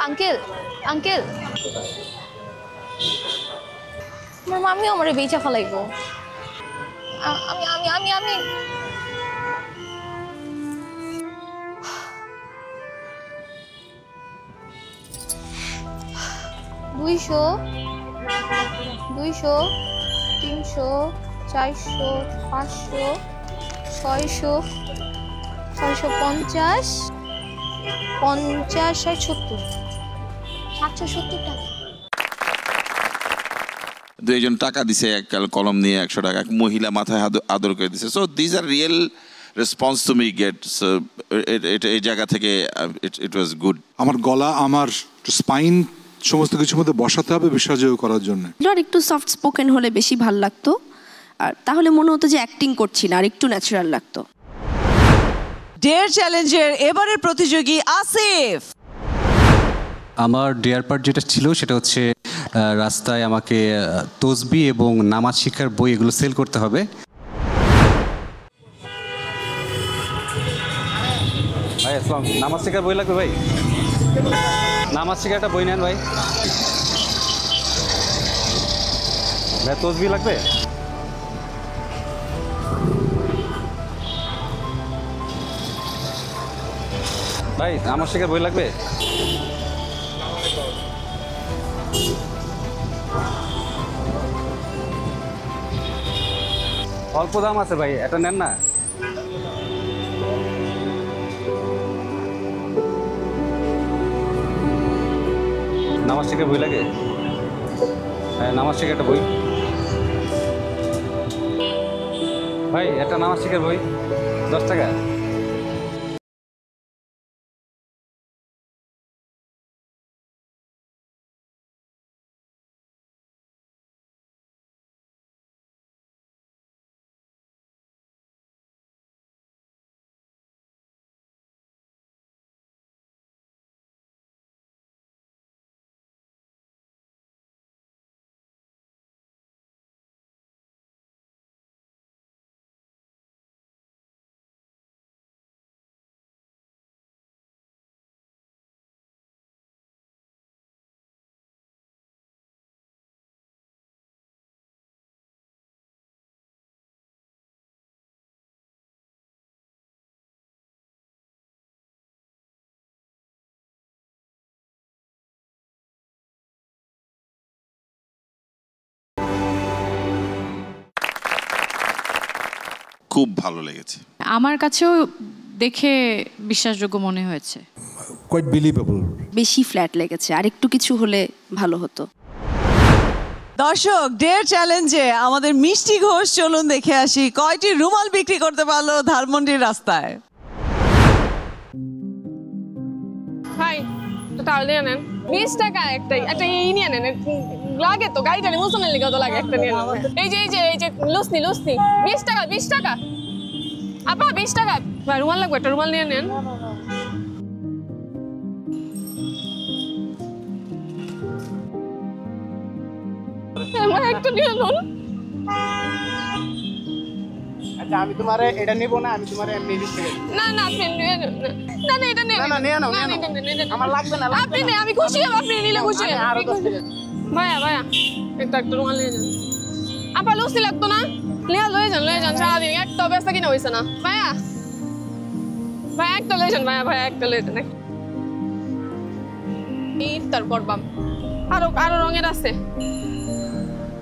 Uncle uncle আমার মামিও আমারে বেচা ফেলাইবো আমি আমি আমি আমি 200 300 400 500 600 650 50 60 70 770 টাকা দুইজন টাকা দিছে এক কলম নিয়ে 100 টাকা এক মহিলা মাথায় আদর করে দিছে so this are real response to me get so এই জায়গা থেকে ইট ওয়াজ গুড আমার গলা আমার স্পাইন সমস্ত কিছুর মধ্যে বসাতে হবে বিশ্বাসযোগ্য করার জন্য আর একটু সফট স্পোকেন হলে বেশি ভালো লাগতো আর তাহলে মনে হতো যে অ্যাক্টিং করছি না আর একটু ন্যাচারাল লাগতো ডেয়ার চ্যালেঞ্জের এবারের প্রতিযোগী আসিফ আমার ডেয়ার পার্ট যেটা ছিল সেটা হচ্ছে রাস্তায় আমাকে তসবি এবং নামাজ শিক্ষার বই এগুলো সেল করতে হবে ভাই আসসালাম নামাজ শিক্ষার বই লাগবে ভাই নামাজ শিক্ষার একটা বই নেন ভাই ভাই তসবি লাগবে ভাই নামাজ শিক্ষার বই লাগবে অল্প দাম আছে ভাই এটা নেন না নামাজ শিক্ষার বই লাগে হ্যাঁ নামাজ শিক্ষার একটা বই ভাই একটা নামাজ শিক্ষার বই 10 টাকা খুব ভালো লেগেছে আমার কাছেও দেখে বিশ্বাসযোগ্য মনে হয়েছে কোয়াইট বিলিভেবল বেশি ফ্ল্যাট লেগেছে আর একটু কিছু হলে ভালো হতো দর্শক ডেয়ার চ্যালেঞ্জে আমাদের মিষ্টি ঘোষ চলুন দেখে আসি কয়টি রুমাল বিক্রি করতে পারলো ধানমন্ডির রাস্তায় ভাই তো তাহলে নেন 20 টাকা একটা এই নিয়ে নেন লাগে তো গাড়িটা মুসনের লিগে তো লাগে একটা নিয়ে নেন এই যে লুসনি 20 টাকা আপা 20 টাকা ভাই রুমাল লাগবে একটা রুমাল নিয়ে নেন আমার একটা নিয়ে নেন আচ্ছা আমি তোমারে এটা নিব না আমি তোমারে এমনি দিতে না না আপনি না এটা নেন না নিয়ে নাও আমার লাগবে না আপনি নে আমি খুশি হব আপনি নিলে খুশি আরো 10 টাকা ভাইয়া একটা রুমাল নিয়ে যান আপা লুসি লাগতো না লয়ে যান সারাদিন একটা ব্যস্ত কিনা হয়েছে না ভাইয়া একটা লয়ে যান ভাইয়া একটা লয়ে যান ইফতার করবাম আরো রঙের আছে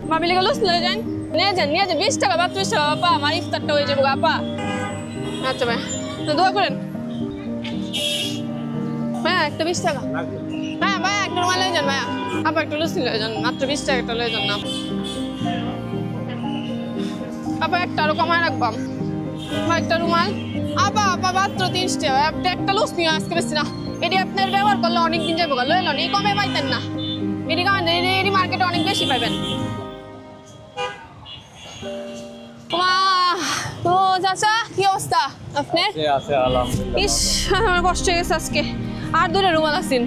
ভাবি লেগে লুসি লয়ে যান নিয়ে যান 20 টাকা 32 টাকা আপা আমার ইফতারটা হয়ে যাবো আপা আচ্ছা ভাই দোয়া করেন ভাইয়া একটা 20 টাকা ভাইয়া একটা রুমাল লয়ে যান ভাইয়া আপা একটা লুসি লয়ে যান মাত্র 20 টাকা একটা লয়ে যান না আপা একটা আরো কমায় রাখবাম ভাই একটা রুমাল আপা মাত্র 30 টাকা আপনি একটা লুসি নিয়ে আজকে বেশি না এটি আপনার ব্যবহার করলে অনেকদিন যাবো লয়ে লন এই কমে পাইতেন না এটি মার্কেটে অনেক বেশি পাইবেন ও চাচা কি অবস্থা আপনার ইস আমার কষ্ট হয়ে গেছে আজকে আর দুটো রুমাল আছেন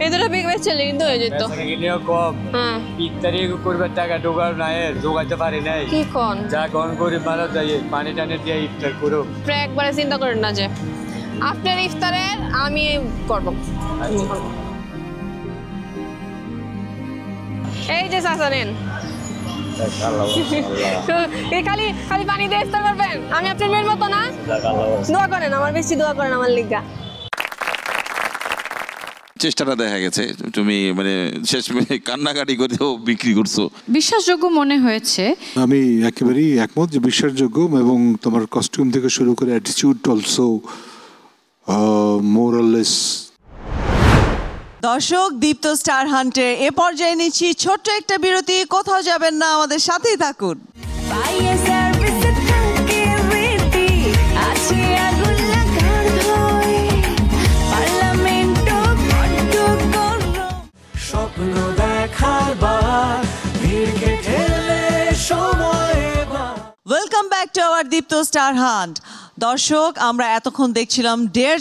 এই দুটো বেচলে কিন্তু হয়ে যেত হ্যাঁ ইফতারি করবার টাকা ঢোকার নাই ঢোকাতে পারি নাই কি কোন যা কোন করে মারা যায় পানি টানে দিয়ে ইফতার করো একবারে চিন্তা করেন না যে আপনার ইফতারের আমি করব এই যে চাচা নেন। খালি খালি পানি দিয়ে ইফতার করবেন? আমি আপনার মেয়ের মতো না? দোয়া করেন, আমার বেশি দোয়া করেন আমার লিগা। চেষ্টাটা দেখা গেছে, তুমি মানে শেষ কান্নাকাটি করেও বিক্রি করছো। বিশ্বাসযোগ্য মনে হয়েছে। আমি একেবারেই একমত যে বিশ্বাসযোগ্য, এবং তোমার কস্টিউম থেকে শুরু করে অ্যাটিটিউড অলসো মোরাললেস। দর্শক, দীপ্ত স্টার হান্টের এ পর্যায়ে নিচ্ছি ছোট্ট একটা বিরতি। কোথাও যাবেন না, আমাদের সাথেই থাকুন। স্বপ্ন দেখার বার ভিড়কে ঠেলে সময়। Welcome back to our Deepto star hunt. দর্শক, আমরা এতক্ষণ দেখছিলাম ডেয়ার